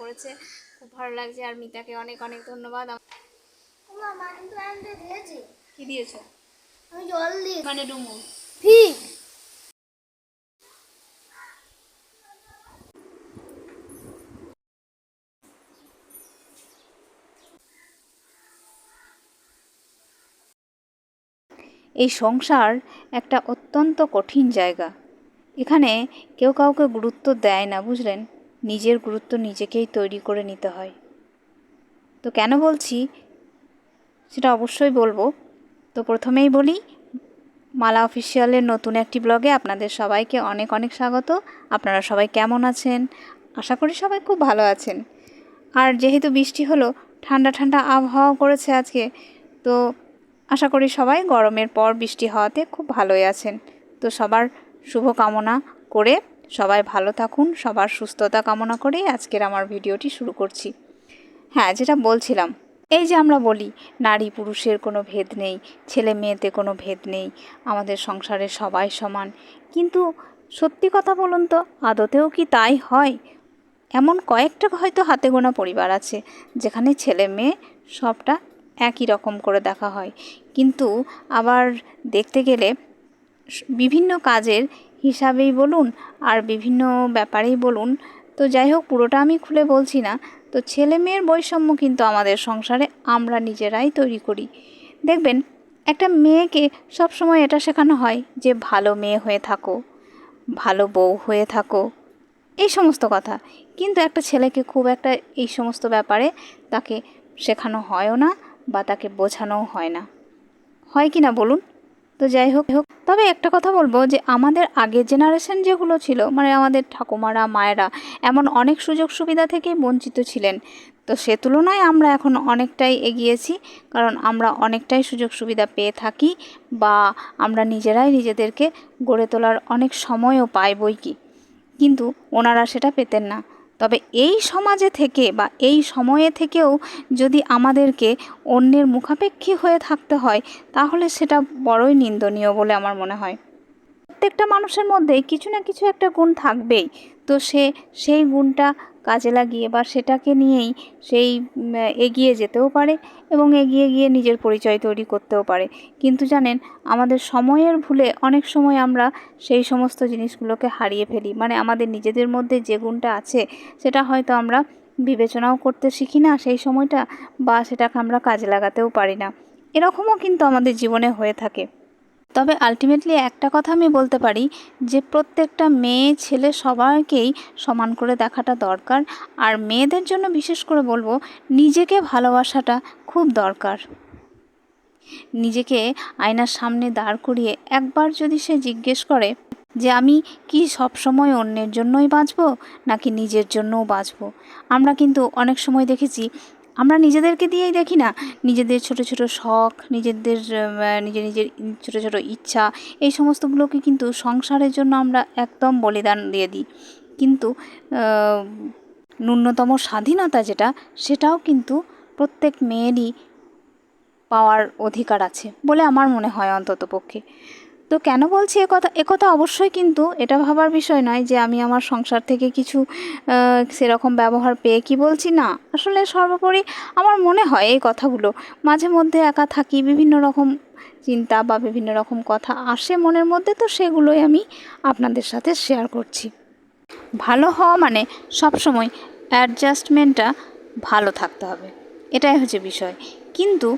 করেছে, খুব ভালো লাগছে। আর মিতাকে অনেক অনেক ধন্যবাদ। কি দিয়েছো? আমি জল দিই মানে ডুমু ঠিক। এই সংসার একটা অত্যন্ত কঠিন জায়গা। এখানে কেউ কাউকে গুরুত্ব দেয় না, বুঝলেন? নিজের গুরুত্ব নিজেকেই তৈরি করে নিতে হয়। তো কেন বলছি সেটা অবশ্যই বলবো। তো প্রথমেই বলি, মালা অফিসিয়ালের নতুন একটি ব্লগে আপনাদের সবাইকে অনেক অনেক স্বাগত। আপনারা সবাই কেমন আছেন? আশা করি সবাই খুব ভালো আছেন। আর যেহেতু বৃষ্টি হলো, ঠান্ডা ঠান্ডা আবহাওয়া করেছে আজকে, তো আশা করি সবাই গরমের পর বৃষ্টি হওয়াতে খুব ভালোই আছেন। তো সবার শুভ কামনা করে সবাই ভালো থাকুন, সবার সুস্থতা কামনা করেই আজকের আমার ভিডিওটি শুরু করছি। হ্যাঁ, যেটা বলছিলাম, এই যে আমরা বলি নারী পুরুষের কোনো ভেদ নেই, ছেলে মেয়েতে কোনো ভেদ নেই, আমাদের সংসারে সবাই সমান। কিন্তু সত্যি কথা বলুন তো, আদতেও কি তাই হয়? এমন কয়েকটা হয়তো হাতে গোনা পরিবার আছে যেখানে ছেলে মেয়ে সবটা একই রকম করে দেখা হয়। কিন্তু আবার দেখতে গেলে বিভিন্ন কাজের হিসাবেই বলুন আর বিভিন্ন ব্যাপারেই বলুন, তো যাই হোক, পুরোটা আমি খুলে বলছি না। তো ছেলে মেয়ের বৈষম্য কিন্তু আমাদের সংসারে আমরা নিজেরাই তৈরি করি। দেখবেন, একটা মেয়েকে সবসময় এটা শেখানো হয় যে ভালো মেয়ে হয়ে থাকো, ভালো বউ হয়ে থাকো, এই সমস্ত কথা। কিন্তু একটা ছেলেকে খুব একটা এই সমস্ত ব্যাপারে তাকে শেখানো হয়ও না বা তাকে বোঝানোও হয় না, হয় কি না বলুন? তো যাই হোক, তবে একটা কথা বলবো যে আমাদের আগের জেনারেশন যেগুলো ছিল, মানে আমাদের ঠাকুমারা মায়েরা এমন অনেক সুযোগ সুবিধা থেকেই বঞ্চিত ছিলেন। তো সে তুলনায় আমরা এখন অনেকটাই এগিয়েছি, কারণ আমরা অনেকটাই সুযোগ সুবিধা পেয়ে থাকি বা আমরা নিজেরাই নিজেদেরকে গড়ে তোলার অনেক সময়ও পাই বই কি। কিন্তু ওনারা সেটা পেতেন না। তবে এই সমাজে থেকে বা এই সময়ে থেকেও যদি আমাদেরকে অন্যের মুখাপেক্ষী হয়ে থাকতে হয়, তাহলে সেটা বড়ই নিন্দনীয় বলে আমার মনে হয়। প্রত্যেকটা মানুষের মধ্যে কিছু না কিছু একটা গুণ থাকবেই। তো সেই গুণটা কাজে লাগিয়ে বা সেটাকে নিয়েই সেই এগিয়ে যেতেও পারে এবং এগিয়ে গিয়ে নিজের পরিচয় তৈরি করতেও পারে। কিন্তু জানেন, আমাদের সময়ের ভুলে অনেক সময় আমরা সেই সমস্ত জিনিসগুলোকে হারিয়ে ফেলি। মানে আমাদের নিজেদের মধ্যে যে গুণটা আছে সেটা হয়তো আমরা বিবেচনাও করতে শিখি না সেই সময়টা, বা সেটাকে আমরা কাজে লাগাতেও পারি না। এরকমও কিন্তু আমাদের জীবনে হয়ে থাকে। তবে আলটিমেটলি একটা কথা আমি বলতে পারি যে প্রত্যেকটা মেয়ে ছেলে সবাইকেই সমান করে দেখাটা দরকার। আর মেয়েদের জন্য বিশেষ করে বলবো, নিজেকে ভালোবাসাটা খুব দরকার। নিজেকে আয়নার সামনে দাঁড় করিয়ে একবার যদি সে জিজ্ঞেস করে যে আমি কি সবসময় অন্যের জন্যই বাঁচবো নাকি নিজের জন্যও বাঁচবো। আমরা কিন্তু অনেক সময় দেখেছি, আমরা নিজেদেরকে দিয়েই দেখি না, নিজেদের ছোট ছোট শখ, নিজেদের নিজের ছোট ছোট ইচ্ছা, এই সমস্তগুলোকে কিন্তু সংসারের জন্য আমরা একদম বলিদান দিয়ে দিই। কিন্তু ন্যূনতম স্বাধীনতা যেটা, সেটাও কিন্তু প্রত্যেক মেয়েরই পাওয়ার অধিকার আছে বলে আমার মনে হয় অন্ততপক্ষে। তো কেন বলছি একথা অবশ্যই কিন্তু এটা ভাবার বিষয় নয় যে আমি আমার সংসার থেকে কিছু সেরকম ব্যবহার পেয়ে কি বলছি না। আসলে সর্বোপরি আমার মনে হয় এই কথাগুলো মাঝে মধ্যে একা থাকি, বিভিন্ন রকম চিন্তা বা বিভিন্ন রকম কথা আসে মনের মধ্যে, তো সেগুলোই আমি আপনাদের সাথে শেয়ার করছি। ভালো হওয়া মানে সবসময় অ্যাডজাস্টমেন্টটা ভালো থাকতে হবে, এটাই হচ্ছে বিষয়। কিন্তু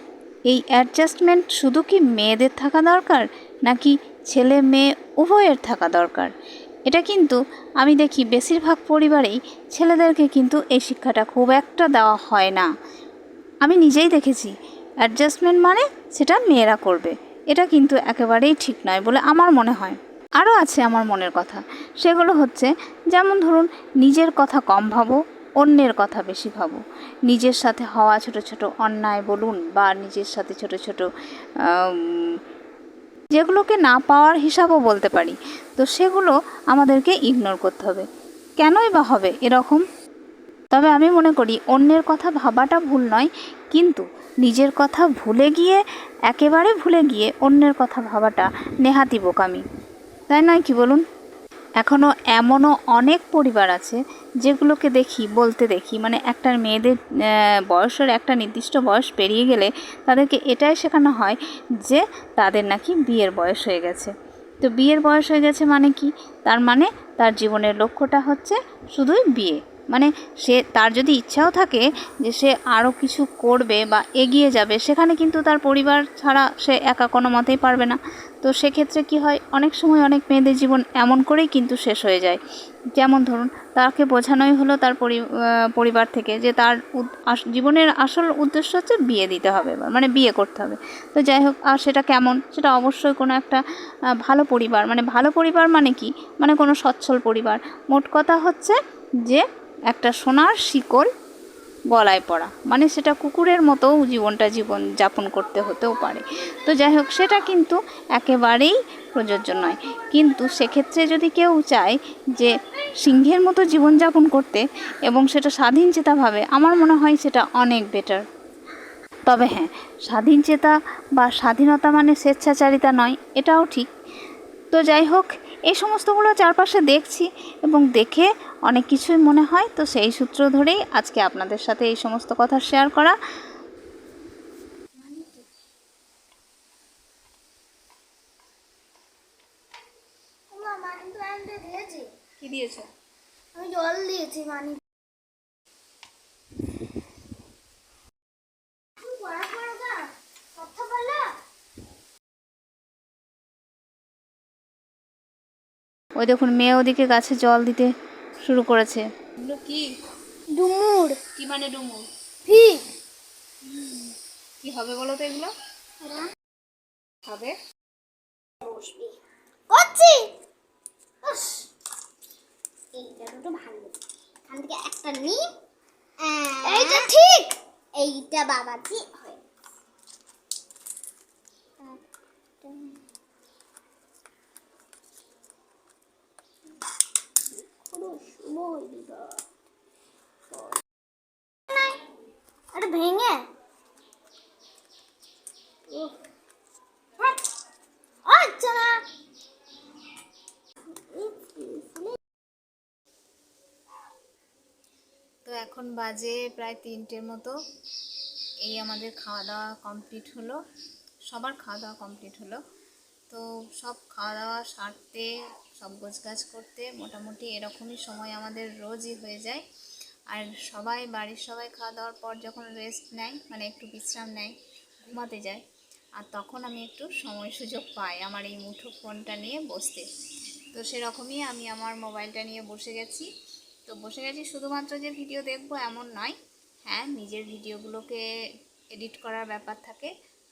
এই অ্যাডজাস্টমেন্ট শুধু কি মেয়েদের থাকা দরকার নাকি ছেলে মেয়ে উভয়ের থাকা দরকার? এটা কিন্তু আমি দেখি বেশিরভাগ পরিবারেই ছেলেদেরকে কিন্তু এই শিক্ষাটা খুব একটা দেওয়া হয় না। আমি নিজেই দেখেছি, অ্যাডজাস্টমেন্ট মানে সেটা মেয়েরা করবে, এটা কিন্তু একেবারেই ঠিক নয় বলে আমার মনে হয়। আরও আছে আমার মনের কথা, সেগুলো হচ্ছে, যেমন ধরুন, নিজের কথা কম ভাবো, অন্যের কথা বেশি ভাবো। নিজের সাথে হওয়া ছোট ছোট অন্যায় বলুন বা নিজের সাথে ছোট ছোট যেগুলোকে না পাওয়ার হিসাবও বলতে পারি, তো সেগুলো আমাদেরকে ইগনোর করতে হবে। কেনই বা হবে এরকম? তবে আমি মনে করি অন্যের কথা ভাবাটা ভুল নয়, কিন্তু নিজের কথা ভুলে গিয়ে, একেবারে ভুলে গিয়ে অন্যের কথা ভাবাটা নেহাতি বোকামি, তাই নয় কি বলুন? এখনও এমনও অনেক পরিবার আছে যেগুলোকে বলতে দেখি, মানে একটা মেয়েদের বয়সের একটা নির্দিষ্ট বয়স পেরিয়ে গেলে তাদেরকে এটাই শেখানো হয় যে তাদের নাকি বিয়ের বয়স হয়ে গেছে। তো বিয়ের বয়স হয়ে গেছে মানে কি? তার মানে তার জীবনের লক্ষ্যটা হচ্ছে শুধুই বিয়ে। মানে তার যদি ইচ্ছাও থাকে যে সে আরও কিছু করবে বা এগিয়ে যাবে, সেখানে কিন্তু তার পরিবার ছাড়া সে একা কোনো মতেই পারবে না। তো সেক্ষেত্রে কি হয়, অনেক সময় অনেক মেয়েদের জীবন এমন করেই কিন্তু শেষ হয়ে যায়। যেমন ধরুন, তাকে বোঝানোই হলো তার পরিবার থেকে যে তার জীবনের আসল উদ্দেশ্য হচ্ছে বিয়ে দিতে হবে, মানে বিয়ে করতে হবে। তো যাই হোক, আর সেটা কেমন, সেটা অবশ্যই কোনো একটা ভালো পরিবার, মানে ভালো পরিবার মানে কি, মানে কোনো সচ্ছল পরিবার। মোট কথা হচ্ছে যে একটা সোনার শিকল গলায় পড়া, মানে সেটা কুকুরের মতোও জীবন যাপন করতে হতেও পারে। তো যাই হোক, সেটা কিন্তু একেবারেই প্রযোজ্য নয়। কিন্তু সেক্ষেত্রে যদি কেউ চায় যে সিংহের মতো জীবনযাপন করতে এবং সেটা স্বাধীন চেতাভাবে, আমার মনে হয় সেটা অনেক বেটার। তবে হ্যাঁ, স্বাধীন চেতা বা স্বাধীনতা মানে স্বেচ্ছাচারিতা নয়, এটাও ঠিক। তো যাই হোক, এই সমস্তগুলো চারপাশে দেখছি এবং দেখে অনেক কিছুই মনে হয়। তো সেই সূত্র ধরেই আজকে আপনাদের সাথে এই সমস্ত কথা শেয়ার করা। মানি প্ল্যান্টে দিয়েছি। কি দিয়েছো? আমি জল দিয়েছি মানি। কথা বলো। ওই দেখুন, মেয়ে ওদিকে গাছে জল দিতে শুরু করেছে। এগুলো কি? ডুমুর। কি মানে ডুমুর? ফিগ। কি হবে বলো তো এগুলো? হবে? করছি। এইটা দুটো ভালো। এখান থেকে একটা নি। এইটা ঠিক। এইটা বাবাজি হয়। আরে ভেঙে আচ্ছা না। তো এখন বাজে প্রায় 3টের মতো। এই আমাদের খাওয়া দাওয়া কমপ্লিট হলো, সবার খাওয়া দাওয়া কমপ্লিট হলো। তো সব খাওয়া দাওয়া সারতে, সব গোছগাছ করতে মোটামুটি এরকমই সময় আমাদের রোজই হয়ে যায়। আর বাড়ির সবাই খাওয়া দাওয়ার পর যখন রেস্ট নেয়, মানে একটু বিশ্রাম নেয়, ঘুমাতে যায়, আর তখন আমি একটু সময় সুযোগ পাই আমার এই মুঠো ফোনটা নিয়ে বসতে। তো সেরকমই আমি আমার মোবাইলটা নিয়ে বসে গেছি। শুধুমাত্র যে ভিডিও দেখবো এমন নয়, হ্যাঁ, নিজের ভিডিওগুলোকে এডিট করার ব্যাপার থাকে।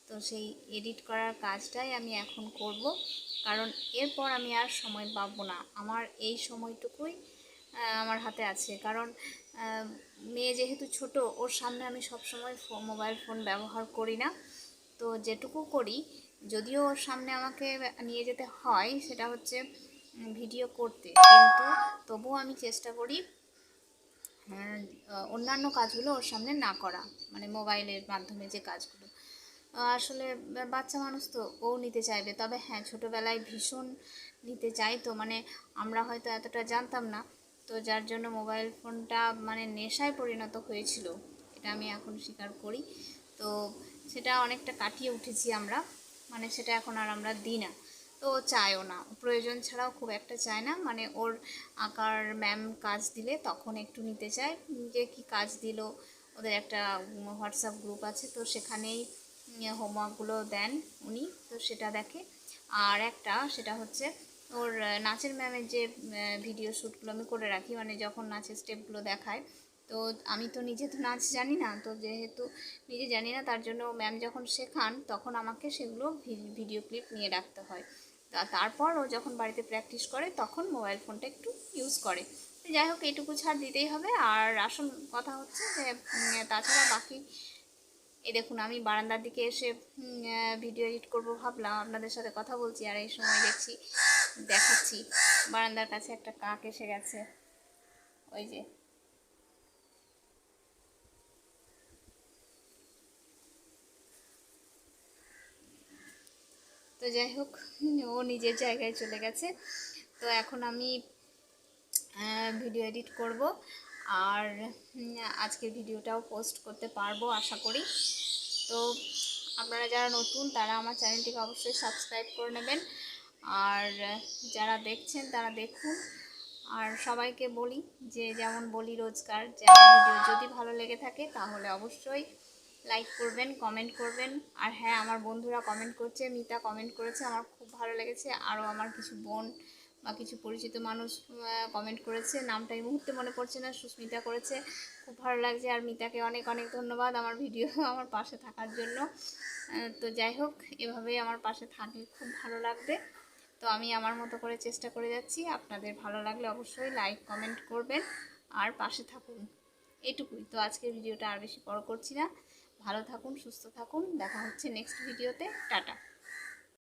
তো সেই এডিট করার কাজটাই আমি এখন করব, কারণ এরপর আমি আর সময় পাবো না। আমার এই সময়টুকুই আমার হাতে আছে, কারণ মেয়ে যেহেতু ছোট, ওর সামনে আমি সবসময় মোবাইল ফোন ব্যবহার করি না। তো যেটুকু করি, যদিও ওর সামনে আমাকে নিয়ে যেতে হয়, সেটা হচ্ছে ভিডিও করতে, কিন্তু তবুও আমি চেষ্টা করি অন্যান্য কাজগুলো ওর সামনে না করা, মানে মোবাইলের মাধ্যমে যে কাজগুলো। আসলে বাচ্চা মানুষ তো, ও নিতে চাইবে। তবে হ্যাঁ, ছোটোবেলায় ভীষণ নিতে চাইতো, মানে আমরা হয়তো এতটা জানতাম না, তো যার জন্য মোবাইল ফোনটা মানে নেশায় পরিণত হয়েছিল, এটা আমি এখন স্বীকার করি। তো সেটা অনেকটা কাটিয়ে উঠেছি আমরা, মানে সেটা এখন আর আমরা দিই না। তো ও চায়ও না, প্রয়োজন ছাড়াও খুব একটা চায় না। মানে ওর আঁকার ম্যাম কাজ দিলে তখন একটু নিতে চায়, যে কি কাজ দিল, ওদের একটা হোয়াটসঅ্যাপ গ্রুপ আছে, তো সেখানেই হোমওয়ার্কগুলো দেন উনি, তো সেটা দেখে। আর একটা সেটা হচ্ছে ওর নাচের ম্যামের যে ভিডিও শ্যুটগুলো আমি করে রাখি, মানে যখন নাচের স্টেপগুলো দেখায়, তো আমি তো নিজে তো নাচ জানি না, তো যেহেতু নিজে জানি না, তার জন্য ম্যাম যখন শেখান তখন আমাকে সেগুলো ভিডিও ক্লিপ নিয়ে রাখতে হয়। তারপর ও যখন বাড়িতে প্র্যাকটিস করে তখন মোবাইল ফোনটা একটু ইউজ করে। যাই হোক, এইটুকু ছাড় দিতেই হবে। আর আসল কথা হচ্ছে যে তাছাড়া বাকি, এই দেখুন, আমি বারান্দার দিকে এসে ভিডিও এডিট করব ভাবলাম, আপনাদের সাথে কথা বলছি, আর এই সময় দেখাচ্ছি বারান্দার কাছে একটা কাক এসে গেছে, ওই যে। তো যাই হোক, ও নিজের জায়গায় চলে গেছে। তো এখন আমি ভিডিও এডিট করব আর আজকের ভিডিওটাও পোস্ট করতে পারবো আশা করি। তো আপনারা যারা নতুন তারা আমার চ্যানেলটিকে অবশ্যই সাবস্ক্রাইব করে নেবেন, আর যারা দেখছেন তারা দেখুন। আর সবাইকে বলি যে যেমন বলি রোজকার, যে আমার ভিডিও যদি ভালো লেগে থাকে তাহলে অবশ্যই লাইক করবেন, কমেন্ট করবেন। আর হ্যাঁ, আমার বন্ধুরা কমেন্ট করছে, মিতা কমেন্ট করেছে, আমার খুব ভালো লেগেছে। আরও আমার কিছু বোন বা কিছু পরিচিত মানুষ কমেন্ট করেছে, নামটা এই মুহূর্তে মনে পড়ছে না, সুস্মিতা করেছে, খুব ভালো লাগছে। আর মিতাকে অনেক অনেক ধন্যবাদ আমার ভিডিও আমার পাশে থাকার জন্য। তো যাই হোক, এভাবেই আমার পাশে থাকলে খুব ভালো লাগবে। তো আমি আমার মতো করে চেষ্টা করে যাচ্ছি। আপনাদের ভালো লাগলে অবশ্যই লাইক কমেন্ট করবেন আর পাশে থাকুন, এটুকুই। তো আজকের ভিডিওটা আর বেশি বড় করছি না। ভালো থাকুন, সুস্থ থাকুন, দেখা হচ্ছে নেক্সট ভিডিওতে। টাটা।